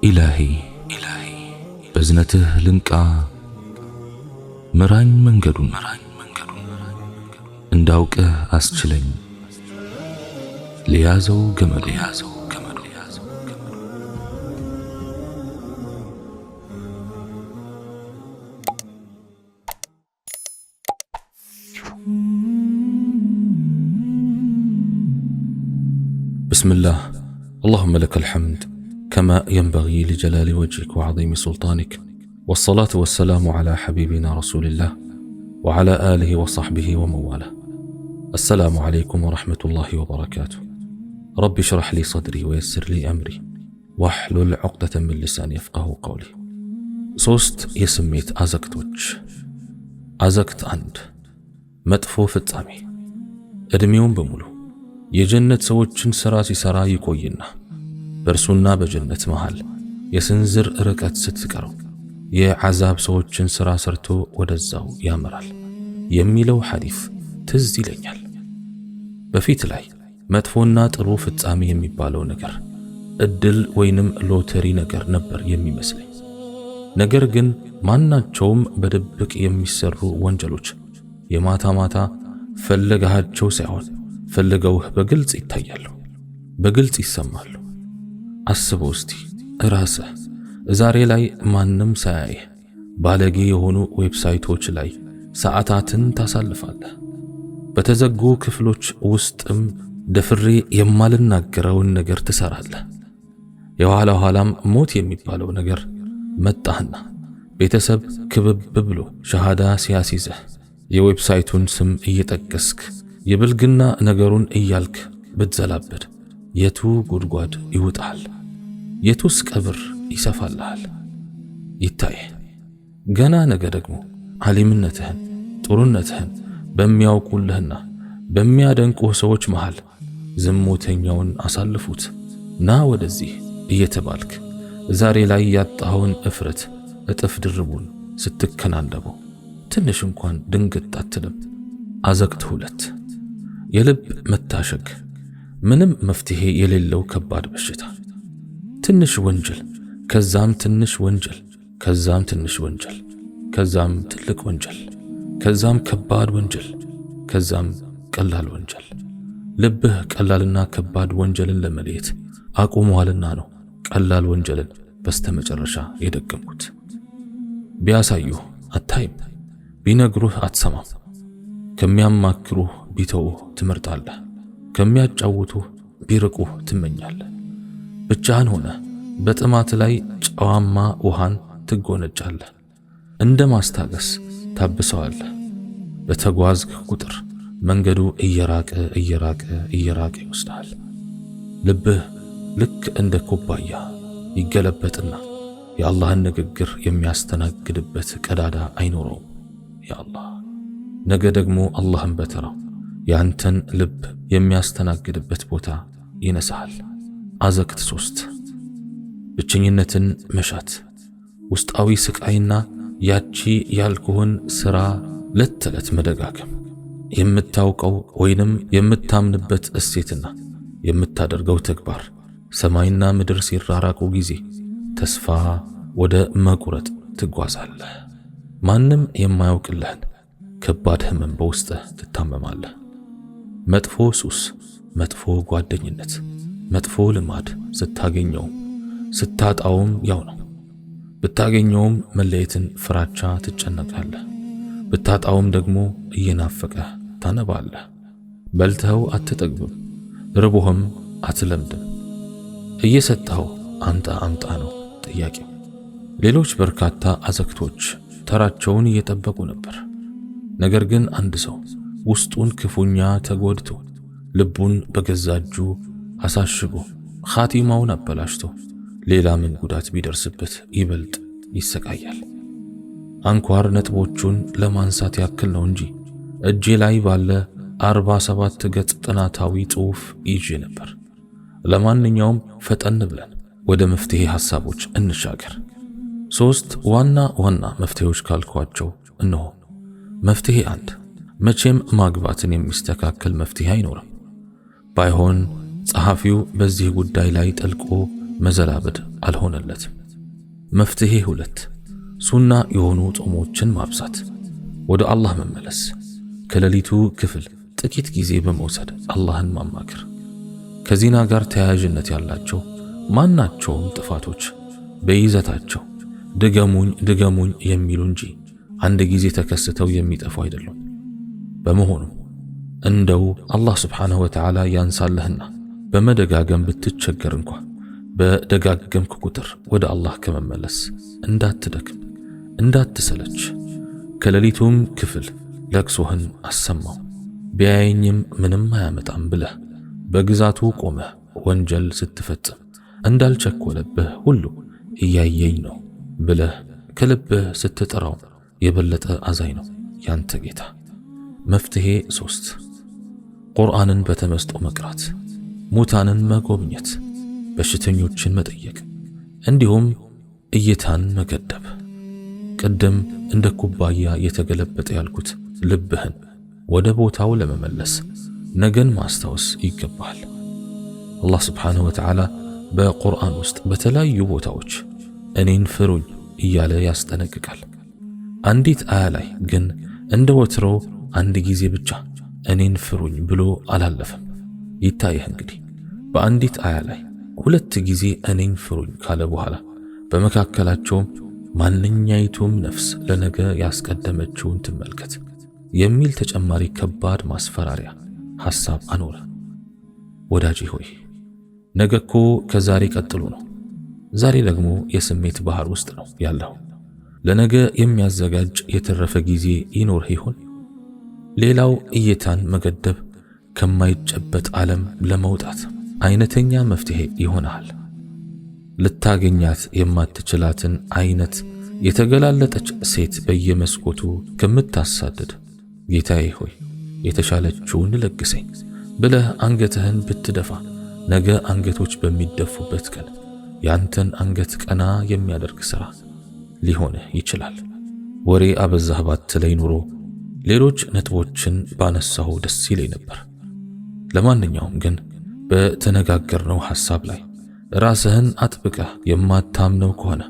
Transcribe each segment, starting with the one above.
إلهي بزنته لنكا مران منجدون انداوك أسجلين ليازو جمل بسم الله. اللهم لك الحمد كما ينبغي لجلال وجهك وعظيم سلطانك، والصلاة والسلام على حبيبنا رسول الله وعلى آله وصحبه ومواله. السلام عليكم ورحمة الله وبركاته. رب اشرح لي صدري ويسر لي أمري واحلل عقدة من لساني يفقه قولي. ሶስት የስሜት አዘቅቶች። አዘቅት አንድ መጥፎ ፍጻሜ። እድሜውን በሙሉ የጀነት ሰዎችን ሥራ ሲሰራ ይቆይና በእርሱና በጀነት መሃል የስንዝር ርቀት ስትቀረው የዓዛብ ሰዎችን ሥራ ሰርቶ ወደዛው ያመራል የሚለው ሐዲስ ትዝ ይለኛል። በፊት ላይ መጥፎና ጥሩ ፍጻሜ የሚባለው ነገር እድል ወይንም ሎተሪ ነገር ነበር የሚመስለኝ። ነገር ግን ማናቸውም በድብቅ የሚሰሩ ወንጀሎች የማታ ማታ ፈለጋቸው ሳይሆን ፈልገውህ በግልጽ ይታያሉ፣ በግልጽ ይሰማሉ። አስበው እስቲ ራስህ ዛሬ ላይ ማንም ሳያይህ ባለጌ የሆኑ ዌብሳይቶች ላይ ሰዓታትን ታሳልፋለህ። በተዘጉ ክፍሎች ውስጥም ደፍሬ የማልናገረውን ነገር ትሰራለህ። የኋላ ኋላም ሞት የሚባለው ነገር መጣህና ቤተሰብ ክብብ ብሎ ሸሃዳ ሲያሲዘህ የዌብሳይቱን ስም እየጠቀስክ የብልግና ነገሩን እያልክ ብትዘላበድ የቱ ጉድጓድ ይውጣል? የቱስ ቀብር ይሰፋልሃል? ይታይ ገና ነገ ደግሞ ዓሊምነትህን ጥሩነትህን በሚያውቁልህና በሚያደንቁህ ሰዎች መሃል ዝሙተኛውን አሳልፉት ና ወደዚህ እየተባልክ ዛሬ ላይ ያጣኸውን እፍረት እጥፍ ድርቡን ስትከናነበው ትንሽ እንኳን ድንግጥ አትልም። አዘቅት ሁለት የልብ መታሸግ፣ ምንም መፍትሄ የሌለው ከባድ በሽታ። ትንሽ ወንጀል፣ ከዛም ትንሽ ወንጀል፣ ከዛም ትንሽ ወንጀል፣ ከዛም ትልቅ ወንጀል፣ ከዛም ከባድ ወንጀል፣ ከዛም ቀላል ወንጀል። ልብህ ቀላልና ከባድ ወንጀልን ለመለየት አቁሟልና ነው ቀላል ወንጀልን በስተመጨረሻ የደገምኩት። ቢያሳዩህ አታይም፣ ቢነግሩህ አትሰማም፣ ከሚያማክሩህ ቢተውህ ትመርጣለህ፣ ከሚያጫውቱህ ቢርቁህ ትመኛለህ። ብቻህን ሆነ በጥማት ላይ ጨዋማ ውሃን ትጎነጫለህ፣ እንደ ማስታገስ ታብሰዋለህ። በተጓዝክ ቁጥር መንገዱ እየራቀ ይወስዳል። ልብህ ልክ እንደ ኩባያ ይገለበጥና የአላህን ንግግር የሚያስተናግድበት ቀዳዳ አይኖረውም። ያአላህ ነገ ደግሞ አላህን በተራው ያንተን ልብ የሚያስተናግድበት ቦታ ይነሳል። አዘቅት ሶስት ብቸኝነትን መሻት፣ ውስጣዊ ስቃይና ያቺ ያልኩህን ሥራ ለተለት መደጋገም። የምታውቀው ወይንም የምታምንበት እሴትና የምታደርገው ተግባር ሰማይና ምድር ሲራራቁ ጊዜ ተስፋ ወደ መቁረጥ ትጓዛለህ። ማንም የማያውቅልህን ከባድ ህመም በውስጥህ ትታመማለህ። መጥፎ ሱስ፣ መጥፎ ጓደኝነት፣ መጥፎ ልማድ ስታገኘውም ስታጣውም ያው ነው። ብታገኘውም መለየትን ፍራቻ ትጨነቃለህ፣ ብታጣውም ደግሞ እየናፈቀህ ታነባለህ። በልተው አትጠግብም፣ ርቦህም አትለምድም። እየሰጠኸው አምጣ ነው ጥያቄው። ሌሎች በርካታ አዘቅቶች ተራቸውን እየጠበቁ ነበር። ነገር ግን አንድ ሰው ውስጡን ክፉኛ ተጎድቶ ልቡን በገዛ እጁ አሳሽጎ ኻቲማውን አበላሽቶ ሌላ ምን ጉዳት ቢደርስበት ይበልጥ ይሰቃያል። አንኳር ነጥቦቹን ለማንሳት ያክል ነው እንጂ እጄ ላይ ባለ 47 ገጽ ጥናታዊ ጽሑፍ ይዤ ነበር። ለማንኛውም ፈጠን ብለን ወደ መፍትሄ ሐሳቦች እንሻገር። ሶስት ዋና መፍትሄዎች ካልኳቸው እነሆ። መፍትሄ አንድ መቼም ማግባትን የሚስተካከል መፍትሄ አይኖርም። ባይሆን ጸሐፊው በዚህ ጉዳይ ላይ ጠልቆ መዘላበድ አልሆነለትም። መፍትሄ 2 ሱና የሆኑ ጾሞችን ማብዛት፣ ወደ አላህ መመለስ፣ ከሌሊቱ ክፍል ጥቂት ጊዜ በመውሰድ አላህን ማማከር። ከዚና ጋር ተያያዥነት ያላቸው ማናቸውም ጥፋቶች በይዘታቸው ድገሙኝ የሚሉ እንጂ አንድ ጊዜ ተከስተው የሚጠፉ አይደሉም። በመሆኑም እንደው አላህ ስብሓንሁ ወተዓላ ያንሳለህና በመደጋገም ብትቸገር እንኳን በደጋገምክ ቁጥር ወደ አላህ ከመመለስ እንዳትደክም፣ እንዳትሰለች። ከሌሊቱም ክፍል ለቅሶህን አሰማው። ቢያየኝም ምንም አያመጣም ብለህ በግዛቱ ቆመህ ወንጀል ስትፈጽም እንዳልቸኮለብህ ሁሉ እያየኝ ነው ብለህ ከልብህ ስትጠራው የበለጠ አዛኝ ነው ያንተ ጌታ። መፍትሄ 3 ቁርአንን በተመስጦ መቅራት፣ ሙታንን መጎብኘት፣ በሽተኞችን መጠየቅ፣ እንዲሁም እይታን መገደብ። ቅድም እንደ ኩባያ የተገለበጠ ያልኩት ልብህን ወደ ቦታው ለመመለስ ነገን ማስታወስ ይገባል። አላህ ስብሓንሁ ወተዓላ በቁርአን ውስጥ በተለያዩ ቦታዎች እኔን ፍሩኝ እያለ ያስጠነቅቃል። አንዲት አያ ላይ ግን እንደ ወትሮው አንድ ጊዜ ብቻ እኔን ፍሩኝ ብሎ አላለፈም። ይታየህ እንግዲህ በአንዲት አያ ላይ 2 ጊዜ እኔን ፍሩኝ ካለ በኋላ በመካከላቸውም ማንኛይቱም ነፍስ ለነገ ያስቀደመችውን ትመልከት የሚል ተጨማሪ ከባድ ማስፈራሪያ ሐሳብ አኖረ። ወዳጄ ሆይ ነገ እኮ ከዛሬ ቀጥሎ ነው። ዛሬ ደግሞ የስሜት ባህር ውስጥ ነው ያለው። ለነገ የሚያዘጋጅ የተረፈ ጊዜ ይኖር ይሆን? ሌላው እይታን መገደብ ከማይጨበጥ ዓለም ለመውጣት አይነተኛ መፍትሄ ይሆናል። ልታገኛት የማትችላትን አይነት የተገላለጠች ሴት በየመስኮቱ ከምታሳድድ ጌታዬ ሆይ የተሻለችውን ለግሰኝ ብለህ አንገትህን ብትደፋ ነገ አንገቶች በሚደፉበት ቀን ያንተን አንገት ቀና የሚያደርግ ሥራ ሊሆንህ ይችላል። ወሬ አበዛህ ባትለኝ ኑሮ ሌሎች ነጥቦችን ባነሳሁ ደስ ይለኝ ነበር። ለማንኛውም ግን በተነጋገርነው ሐሳብ ላይ ራስህን አጥብቀህ የማታምነው ከሆነ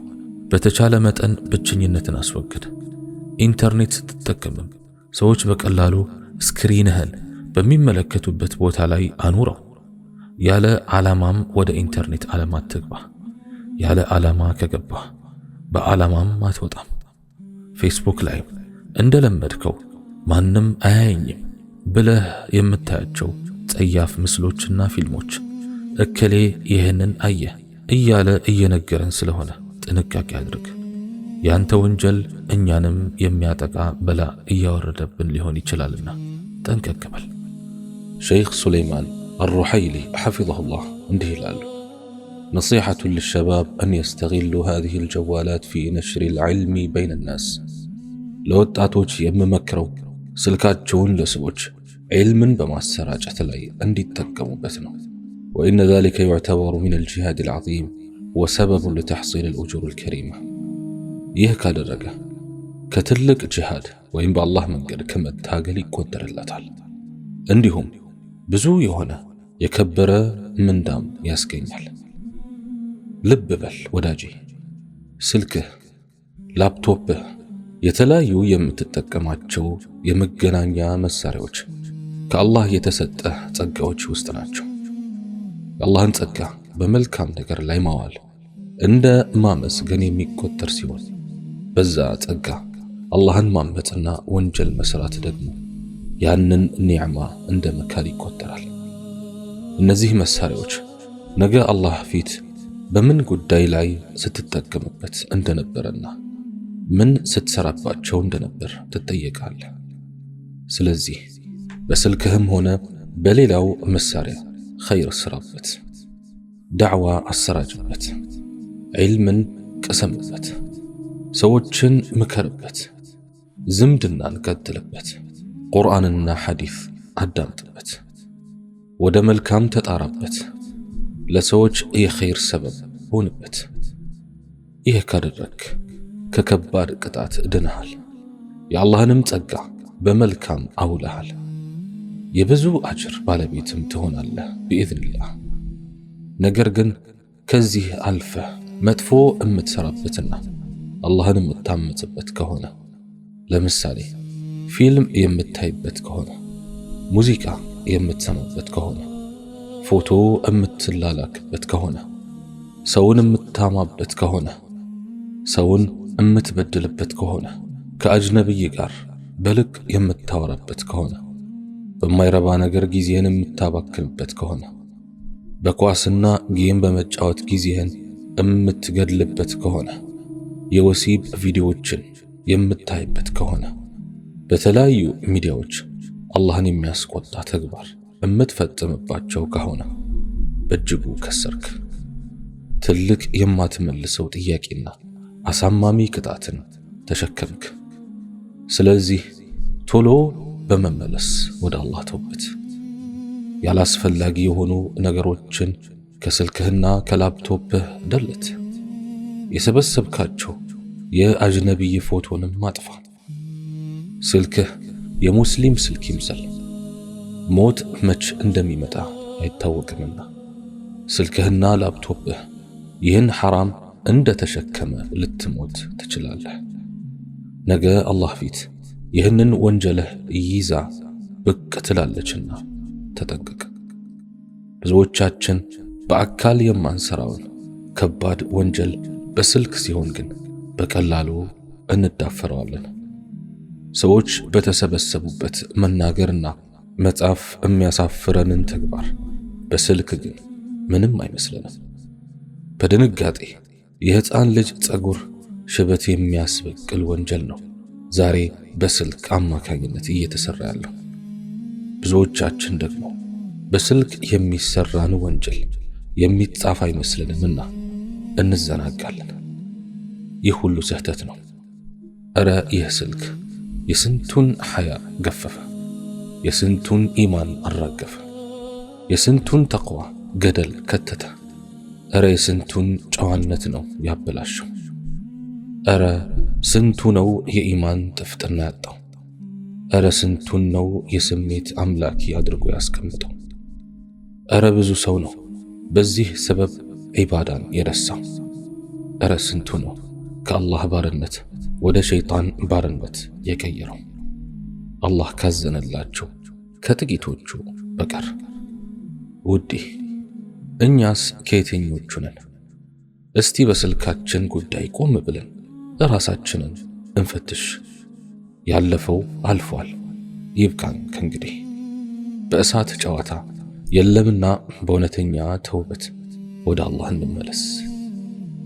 በተቻለ መጠን ብቸኝነትን አስወግድ። ኢንተርኔት ስትጠቀምም ሰዎች በቀላሉ ስክሪንህን በሚመለከቱበት ቦታ ላይ አኑረው። ያለ ዓላማም ወደ ኢንተርኔት ዓለም አትግባ። ያለ ዓላማ ከገባህ በዓላማም አትወጣም። ፌስቡክ ላይ እንደለመድከው ማንም አያየኝም ብለህ የምታያቸው ጸያፍ ምስሎችና ፊልሞች እከሌ ይህንን አየ እያለ እየነገረን ስለሆነ ጥንቃቄ አድርግ። ያንተ ወንጀል እኛንም የሚያጠቃ በላ እያወረደብን ሊሆን ይችላልና ጠንቀቅ በል። ሸይኽ ሱለይማን አልሩሐይሊ ሐፊظሁላህ እንዲህ ይላሉ፣ نصيحة للشباب أن يستغلوا هذه الجوالات في نشر العلم بين الناس. ለወጣቶች የምመክረው ስልካቸውን ለሰዎች علماً በማሰራጨት ላይ እንዲጠቀሙበት ነው። وإن ذلك يعتبر من الجهاد العظيم وسبب لتحصيل الأجور الكريمة. ይህ ካደረገ ከትልቅ ጂሃድ ወይም በአላህ መንገድ ከመታገል ይቆጠርለታል። እንዲሁም ብዙ የሆነ የከበረ ምንዳም ያስገኛል። ልብ በል ወዳጄ፣ ስልክህ፣ ላፕቶፕህ፣ የተለያዩ የምትጠቀማቸው የመገናኛ መሳሪያዎች ከአላህ የተሰጠህ ጸጋዎች ውስጥ ናቸው። የአላህን ጸጋ በመልካም ነገር ላይ ማዋል እንደ ማመስገን የሚቆጠር ሲሆን በዛ ጸጋ አላህን ማመጽና ወንጀል መስራት ደግሞ ያንን ኒዕማ እንደ መካድ ይቆጠራል። እነዚህ መሳሪያዎች ነገ አላህ ፊት በምን ጉዳይ ላይ ስትጠቀምበት እንደነበረና ምን ስትሰራባቸው እንደነበር ትጠየቃለህ። ስለዚህ በስልክህም ሆነ በሌላው መሳሪያ ኸይር ስራበት፣ ዳዕዋ አሰራጭበት፣ ዒልምን ቅሰምበት፣ ሰዎችን ምከርበት፣ ዝምድናን ቀጥልበት፣ ቁርአንና ሐዲስ አዳምጥበት፣ ወደ መልካም ተጣራበት፣ ለሰዎች የኸይር ሰበብ ሆንበት። ይህ ካደረግክ ከከባድ ቅጣት ድነሃል፣ የአላህንም ጸጋ በመልካም አውለሃል፣ የብዙ አጅር ባለቤትም ትሆናለህ ብኢዝኒላህ። ነገር ግን ከዚህ አልፈህ መጥፎ እምትሰራበትና አላህን እምታመጽበት ከሆነ ለምሳሌ ፊልም የምታይበት ከሆነ፣ ሙዚቃ የምትሰማበት ከሆነ፣ ፎቶ እምትላላክበት ከሆነ፣ ሰውን እምታማበት ከሆነ፣ ሰውን እምትበድልበት ከሆነ፣ ከአጅነብይ ጋር በልክ የምታወራበት ከሆነ፣ በማይረባ ነገር ጊዜህን የምታባክንበት ከሆነ፣ በኳስና ጌም በመጫወት ጊዜህን እምትገድልበት ከሆነ፣ የወሲብ ቪዲዮዎችን የምታይበት ከሆነ፣ በተለያዩ ሚዲያዎች አላህን የሚያስቆጣ ተግባር እምትፈጽምባቸው ከሆነ በእጅጉ ከሰርክ። ትልቅ የማትመልሰው ጥያቄና አሳማሚ ቅጣትን ተሸከምክ። ስለዚህ ቶሎ በመመለስ ወደ አላህ ተውበት። ያላስፈላጊ የሆኑ ነገሮችን ከስልክህና ከላፕቶፕህ ደለት። የሰበሰብካቸው የአጅነቢይ ፎቶንም ማጥፋ። ስልክህ የሙስሊም ስልክ ይምሰል። ሞት መች እንደሚመጣ አይታወቅምና ስልክህና ላፕቶፕህ ይህን ሐራም እንደተሸከመ ልትሞት ትችላለህ። ነገ አላህ ፊት ይህንን ወንጀልህ ይዛ ብቅ ትላለችና ተጠንቀቅ። ብዙዎቻችን በአካል የማንሰራውን ከባድ ወንጀል በስልክ ሲሆን ግን በቀላሉ እንዳፈረዋለን። ሰዎች በተሰበሰቡበት መናገርና መጻፍ የሚያሳፍረንን ተግባር በስልክ ግን ምንም አይመስለንም። በድንጋጤ የሕፃን ልጅ ጸጉር ሽበት የሚያስበቅል ወንጀል ነው ዛሬ በስልክ አማካኝነት እየተሰራ ያለው። ብዙዎቻችን ደግሞ በስልክ የሚሰራን ወንጀል የሚጻፍ አይመስልንምና እንዘናጋለን። ይህ ሁሉ ስህተት ነው። እረ ይህ ስልክ የስንቱን ሐያ ገፈፈ፣ የስንቱን ኢማን አራገፈ፣ የስንቱን ተቅዋ ገደል ከተተ። እረ የስንቱን ጨዋነት ነው ያበላሸው። እረ ስንቱ ነው የኢማን ጥፍጥና ያጣው። እረ ስንቱን ነው የስሜት አምላኪ አድርጎ ያስቀምጠው። እረ ብዙ ሰው ነው በዚህ ሰበብ ዒባዳን የረሳው። እረ ስንቱ ነው ከአላህ ባርነት ወደ ሸይጣን ባርነት የቀየረው። አላህ ካዘነላቸው ከጥቂቶቹ በቀር። ውዴ እኛስ ከየትኞቹ ነን? እስቲ በስልካችን ጉዳይ ቆም ብለን ራሳችንን እንፈትሽ። ያለፈው አልፏል፣ ይብቃን ከእንግዲህ። በእሳት ጨዋታ የለምና በእውነተኛ ተውበት ወደ አላህ እንመለስ።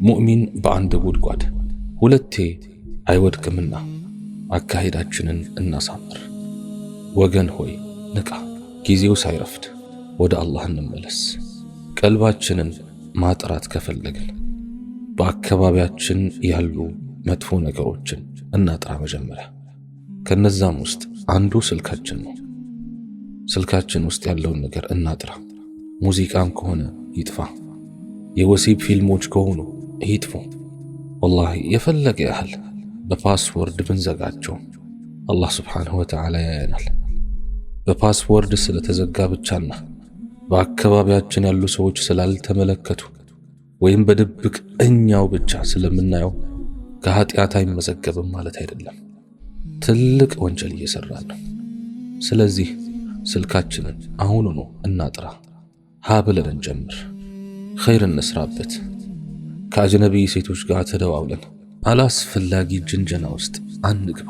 ሙእሚን በአንድ ጉድጓድ ሁለቴ አይወድቅምና አካሄዳችንን እናሳምር። ወገን ሆይ ንቃ፣ ጊዜው ሳይረፍድ ወደ አላህ እንመለስ። ቀልባችንን ማጥራት ከፈለግን በአካባቢያችን ያሉ መጥፎ ነገሮችን እናጥራ። መጀመሪያ ከነዛም ውስጥ አንዱ ስልካችን ነው። ስልካችን ውስጥ ያለውን ነገር እናጥራ። ሙዚቃም ከሆነ ይጥፋ፣ የወሲብ ፊልሞች ከሆኑ ይጥፉ። ወላሂ የፈለገ ያህል በፓስወርድ ብንዘጋቸው አላህ ስብሓንሁ ወተዓላ ያየናል። በፓስወርድ ስለተዘጋ ብቻና በአካባቢያችን ያሉ ሰዎች ስላልተመለከቱ ወይም በድብቅ እኛው ብቻ ስለምናየው ከኃጢአት አይመዘገብም ማለት አይደለም። ትልቅ ወንጀል እየሰራን ነው። ስለዚህ ስልካችንን አሁኑኑ እናጥራ። ሀ ብለን እንጀምር፣ ኸይር እንስራበት። ከአጅነቢይ ሴቶች ጋር ተደዋውለን አላስፈላጊ ጅንጀና ውስጥ አንግባ።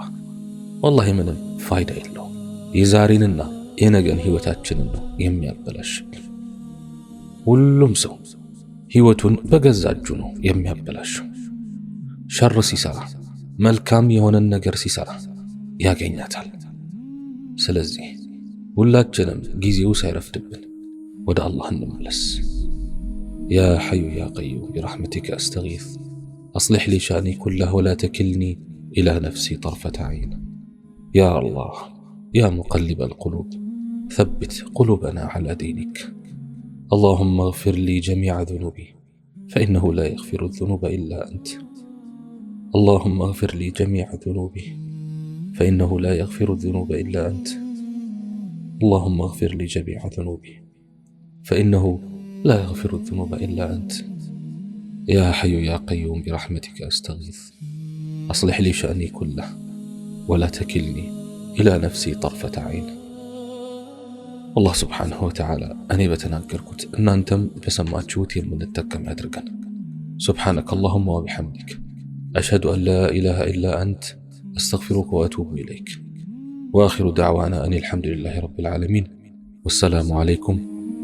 ወላሂ ምንም ፋይዳ የለው። የዛሬንና የነገን ህይወታችንን ነው የሚያበላሽብን። ሁሉም ሰው ህይወቱን በገዛ እጁ ነው የሚያበላሸው። ሸር ሲሰራ መልካም የሆነን ነገር ሲሰራ ያገኛታል። ስለዚህ ሁላችንም ጊዜው ሳይረፍድብን ወደ አላህ እንመለስ። ያ ሐዩ ያ ቀዩም برحمتك أستغيث أصلح لي شأني كله ولا تكلني إلى نفسي طرفة عين. يا الله يا مقلب القلوب ثبت قلوبنا على دينك. اللهم اغفر لي جميع ذنوبي فإنه لا يغفر الذنوب إلا أنت. اللهم اغفر لي جميع ذنوبي فإنه لا يغفر الذنوب إلا أنت. اللهم اغفر لي جميع ذنوبي فإنه لا يغفر الذنوب إلا أنت. يا حي يا قيوم برحمتك أستغيث، أصلح لي شأني كله ولا تكلني إلى نفسي طرفة عين. الله سبحانه وتعالى እኔ በተናገርኩት እናንተም በሰማችሁት የምንጠቀም ያድርገን። سبحانك اللهم وبحمدك أشهد أن لا إله إلا أنت أستغفرك وأتوب إليك، وآخر دعوانا أن الحمد لله رب العالمين، والسلام عليكم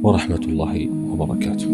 ورحمة الله وبركاته.